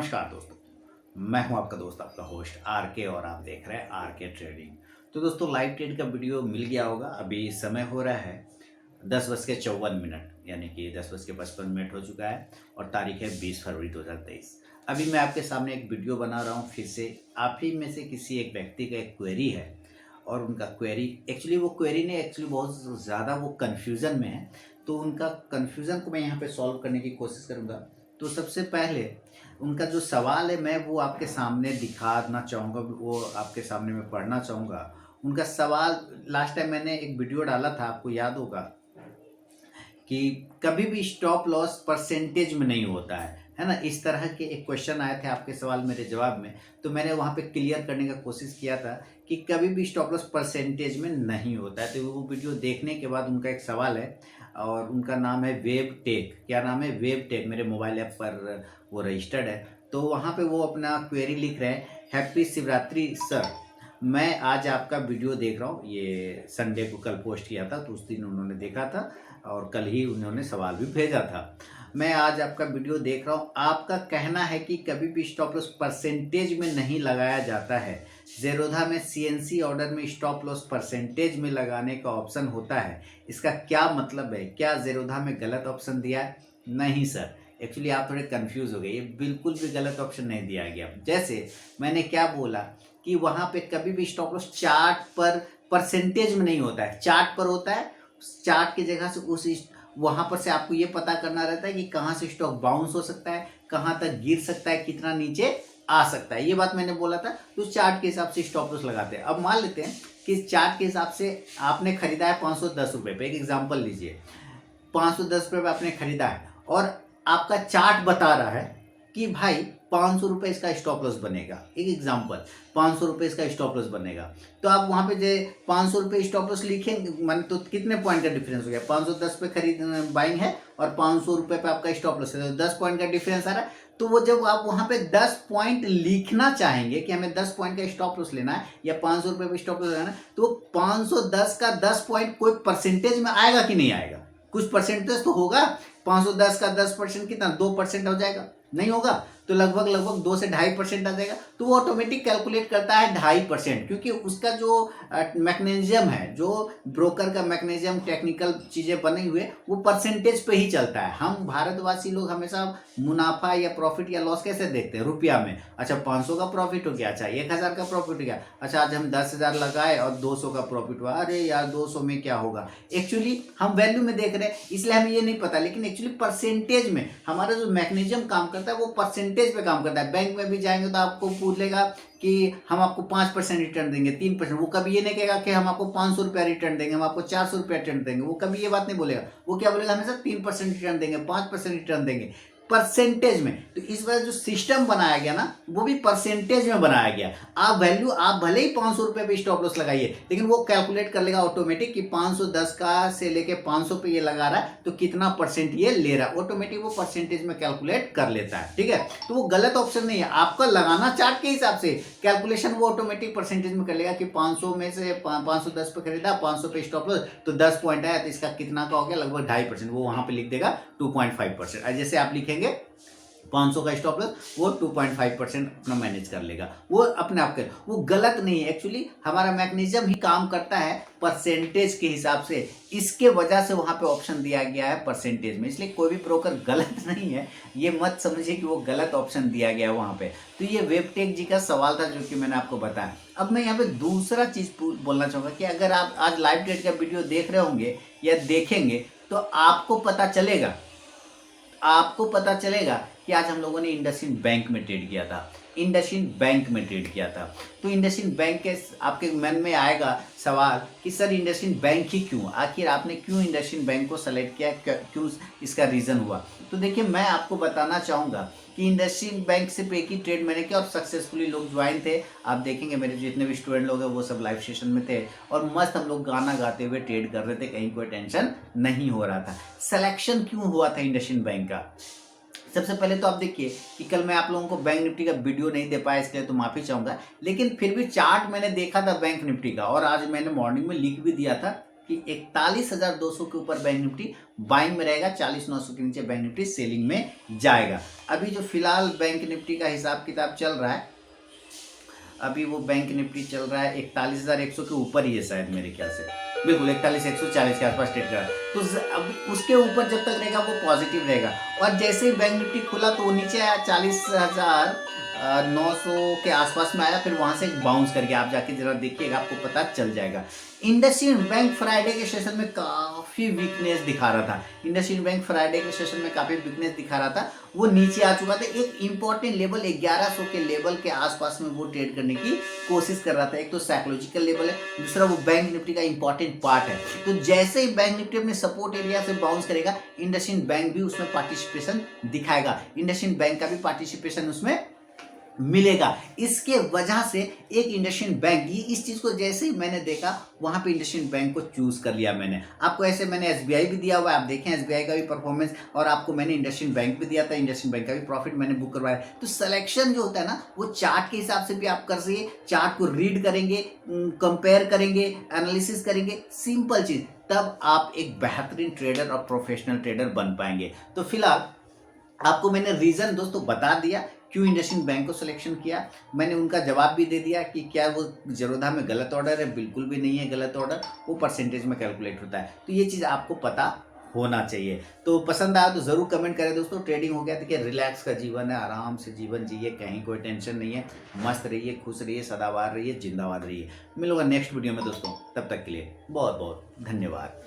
नमस्कार दोस्तों, मैं हूं आपका दोस्त आपका होस्ट आर के और आप देख रहे हैं आर के ट्रेडिंग। तो दोस्तों लाइव ट्रेड का वीडियो मिल गया होगा। अभी समय हो रहा है 10:54 यानी कि 10:55 हो चुका है और तारीख है 20 फरवरी 2023। अभी मैं आपके सामने एक वीडियो बना रहा हूं। फिर से आप ही में से किसी एक व्यक्ति का एक क्वेरी है और उनका क्वेरी वो क्वेरी ने बहुत ज़्यादा वो कन्फ्यूज़न में है। तो उनका कन्फ्यूज़न को मैं यहाँ पे सॉल्व करने की कोशिश करूँगा। तो सबसे पहले उनका जो सवाल है मैं वो आपके सामने दिखाना चाहूँगा, वो आपके सामने मैं पढ़ना चाहूँगा। उनका सवाल लास्ट टाइम मैंने एक वीडियो डाला था, आपको याद होगा कि कभी भी स्टॉप लॉस परसेंटेज में नहीं होता है ना। इस तरह के एक क्वेश्चन आए थे आपके सवाल मेरे जवाब में। तो मैंने वहाँ पे क्लियर करने का कोशिश किया था कि कभी भी स्टॉप लॉस परसेंटेज में नहीं होता है। तो वो वीडियो देखने के बाद उनका एक सवाल है और उनका नाम है वेब टेक। क्या नाम है? Web tech. मेरे मोबाइल ऐप पर वो रजिस्टर्ड है। तो वहाँ पे वो अपना क्वेरी लिख रहे हैं, हैप्पी शिवरात्रि सर, मैं आज आपका वीडियो देख रहा हूँ। ये संडे को कल पोस्ट किया था, तो उस दिन उन्होंने देखा था और कल ही उन्होंने सवाल भी भेजा था। मैं आज आपका वीडियो देख रहा हूँ, आपका कहना है कि कभी भी स्टॉप लॉस परसेंटेज में नहीं लगाया जाता है। ज़ेरोधा में सीएनसी ऑर्डर में स्टॉप लॉस परसेंटेज में लगाने का ऑप्शन होता है, इसका क्या मतलब है? क्या ज़ेरोधा में गलत ऑप्शन दिया है? नहीं सर, एक्चुअली आप थोड़े कंफ्यूज हो गए। ये बिल्कुल भी गलत ऑप्शन नहीं दिया गया। जैसे मैंने क्या बोला कि वहाँ पे कभी भी स्टॉप लॉस चार्ट पर परसेंटेज में नहीं होता है, चार्ट पर होता है। चार्ट की जगह से उस वहाँ पर से आपको ये पता करना रहता है कि कहाँ से स्टॉक बाउंस हो सकता है, कहाँ तक गिर सकता है, कितना नीचे आ सकता है। ये बात मैंने बोला था। तो चार्ट के हिसाब से स्टॉप लॉस लगाते हैं। अब मान लेते हैं कि चार्ट के हिसाब से आपने खरीदा है 510 रुपये पे। एक एग्जाम्पल लीजिए, 510 रुपये पे आपने खरीदा है और आपका चार्ट बता रहा है कि भाई 500 रुपये इसका स्टॉप लॉस बनेगा। एक एग्जाम्पल, 500 रुपये इसका स्टॉप लॉस बनेगा। तो आप वहाँ पे जो 500 रुपये स्टॉप लॉस लिखेंगे, मान तो कितने पॉइंट का डिफरेंस हो गया? 510 पे खरीद बाइंग है और 500 रुपये पे आपका स्टॉप लॉस है, तो 10 पॉइंट का डिफरेंस आ रहा है। तो वो जब आप वहाँ पे 10 पॉइंट लिखना चाहेंगे कि हमें 10 पॉइंट का स्टॉप लॉस लेना है या 500 रुपये पे स्टॉप लॉस लेना है, तो 510 का 10 पॉइंट कोई परसेंटेज में आएगा कि नहीं आएगा? कुछ परसेंटेज तो होगा। 510 का 10% कितना? 2% हो जाएगा? नहीं होगा। तो लगभग 2 से 2.5% आ जाएगा। तो वो ऑटोमेटिक कैलकुलेट करता है 2.5%, क्योंकि उसका जो मैकेनिज्म है, जो ब्रोकर का मैकेनिज्म, टेक्निकल चीज़ें बनी हुई है, वो परसेंटेज पे ही चलता है। हम भारतवासी लोग हमेशा मुनाफा या प्रॉफिट या लॉस कैसे देखते हैं? रुपया में। अच्छा 500 का प्रॉफिट हो गया, अच्छा 1000 का प्रॉफिट हो गया, अच्छा आज हम 10,000 लगाए और 200 का प्रॉफिट हुआ, अरे यार 200 में क्या होगा? एक्चुअली हम वैल्यू में देख रहे हैं, इसलिए हमें ये नहीं पता। लेकिन एक्चुअली परसेंटेज में हमारा जो मैकेनिज्म काम करता है वो परसेंटेज पे काम करता है। बैंक में भी जाएंगे तो आपको पूछेगा कि हम आपको 5% रिटर्न देंगे, 3%। वो कभी ये नहीं कहेगा कि हम आपको 500 रुपया रिटर्न देंगे, हम आपको 400 रुपया रिटर्न देंगे। वो कभी ये बात नहीं बोलेगा। वो क्या बोलेगा? हमेशा 3% रिटर्न देंगे, 5% रिटर्न देंगे, परसेंटेज में। तो इस वजह जो सिस्टम बनाया गया ना, वो भी परसेंटेज में बनाया गया। आप वैल्यू, आप भले ही 500 रुपये पे स्टॉप लॉस लगाइए, लेकिन वो कैलकुलेट कर लेगा ऑटोमेटिक कि 510 का से लेके 500 पे ये लगा रहा है तो कितना परसेंट ये ले रहा है। ऑटोमेटिक वो परसेंटेज में कैलकुलेट कर लेता है। ठीक है, तो वो गलत ऑप्शन नहीं है। आपका लगाना चार्ट के हिसाब से, कैलकुलेशन वो ऑटोमेटिक परसेंटेज में कर लेगा कि 500 में से 510 पे खरीदा, 500 पे स्टॉप लॉस, तो 10 पॉइंट आया, तो इसका कितना का हो गया? लगभग 2.5%। वो वहां पे लिख देगा 2.5%। जैसे आप लिखेंगे 500 का स्टॉप लॉस, वो 2.5% अपना मैनेज कर लेगा। वो अपने आप के, वो गलत नहीं है। एक्चुअली हमारा मैकेनिज्म ही काम करता है परसेंटेज के हिसाब से। इसके वजह से वहां पे ऑप्शन दिया गया है परसेंटेज में। इसलिए कोई भी ब्रोकर गलत नहीं है, ये मत समझिए कि वो गलत ऑप्शन दिया गया है वहां पे। तो ये वेबटेक जी का सवाल था जो कि मैंने आपको बताया। अब मैं यहाँ पे दूसरा चीज बोलना चाहूंगा कि अगर आप आज लाइव ट्रेड का वीडियो देख रहे होंगे या देखेंगे तो आपको पता चलेगा कि आज हम लोगों ने इंडसइंड बैंक में ट्रेड किया था। इंडसइंड बैंक में ट्रेड किया था। तो इंडसइंड बैंक के आपके मन में आएगा सवाल कि सर इंडसइंड बैंक ही क्यों? आखिर आपने क्यों इंडसइंड बैंक को सेलेक्ट किया? क्यों इसका रीज़न हुआ? तो देखिए, मैं आपको बताना चाहूँगा कि इंडसइंड बैंक सिर्फ एक ही ट्रेड मैंने किया और सक्सेसफुली लोग ज्वाइन थे। आप देखेंगे मेरे जितने भी स्टूडेंट लोग हैं वो सब लाइव सेशन में थे और मस्त हम लोग गाना गाते हुए ट्रेड कर रहे थे, कहीं कोई टेंशन नहीं हो रहा था। सिलेक्शन क्यों हुआ था इंडसइंड बैंक का? सबसे पहले तो आप देखिए कि कल मैं आप लोगों को बैंक निफ्टी का वीडियो नहीं दे पाया, इसके लिए तो माफ़ी चाहूँगा। लेकिन फिर भी चार्ट मैंने देखा था बैंक निफ्टी का, और आज मैंने मॉर्निंग में लिख भी दिया था कि 41,200 के ऊपर बैंक निफ्टी बाइंग में रहेगा, 40,900 के नीचे बैंक निफ्टी सेलिंग में जाएगा। अभी जो फिलहाल बैंक निफ्टी का हिसाब किताब चल रहा है, अभी वो बैंक निफ्टी चल रहा है 41,100 के ऊपर ही है शायद मेरे ख्याल से, बिल्कुल 41,140 के आसपास ट्रेड कर रहा है। तो अब उसके ऊपर जब तक रहेगा वो पॉजिटिव रहेगा, और जैसे ही बैंक निफ्टी खुला तो वो नीचे आया 40,900 के आसपास में आया, फिर वहां से बाउंस करके आप जाके जरा देखिएगा, आपको पता चल जाएगा। इंडसइंड बैंक फ्राइडे के सेशन में काफी वीकनेस दिखा रहा था, इंडसइंड बैंक फ्राइडे के सेशन में काफी वीकनेस दिखा रहा था, वो नीचे आ चुका था। एक इंपॉर्टेंट लेवल 1100 के लेवल के आसपास में वो ट्रेड करने की कोशिश कर रहा था। एक तो साइकोलॉजिकल लेवल है, दूसरा वो बैंक निफ्टी का इंपॉर्टेंट पार्ट है। तो जैसे ही बैंक निफ्टी अपने सपोर्ट एरिया से बाउंस करेगा, इंडसइंड बैंक भी उसमें पार्टिसिपेशन दिखाएगा, इंडसइंड बैंक का भी पार्टिसिपेशन उसमें मिलेगा। इसके वजह से एक इंडसइंड बैंक, ये इस चीज को जैसे ही मैंने देखा वहां पे इंडसइंड बैंक को चूज कर लिया मैंने। आपको ऐसे मैंने एसबीआई भी दिया हुआ है, आप देखें एसबीआई का भी परफॉर्मेंस, और आपको मैंने इंडसइंड बैंक भी दिया था, इंडसइंड बैंक का भी प्रॉफिट मैंने बुक करवाया। तो सिलेक्शन जो होता है ना, वो चार्ट के हिसाब से भी आप कर सकिए, चार्ट को रीड करेंगे, कंपेयर करेंगे, एनालिसिस करेंगे, सिंपल चीज, तब आप एक बेहतरीन ट्रेडर और प्रोफेशनल ट्रेडर बन पाएंगे। तो फिलहाल आपको मैंने रीजन दोस्तों बता दिया क्यों इंडसइंड बैंक को सिलेक्शन किया, मैंने उनका जवाब भी दे दिया कि क्या वो जरोधा में गलत ऑर्डर है, बिल्कुल भी नहीं है गलत ऑर्डर, वो परसेंटेज में कैलकुलेट होता है। तो ये चीज़ आपको पता होना चाहिए। तो पसंद आया तो ज़रूर कमेंट करें दोस्तों। ट्रेडिंग हो गया, देखिए रिलैक्स का जीवन है, आराम से जीवन जिए, कहीं कोई टेंशन नहीं है, मस्त रहिए, खुश रहिए, सदाबार रहिए, जिंदाबाद रहिए। मिलूंगा नेक्स्ट वीडियो में दोस्तों, तब तक के लिए बहुत बहुत धन्यवाद।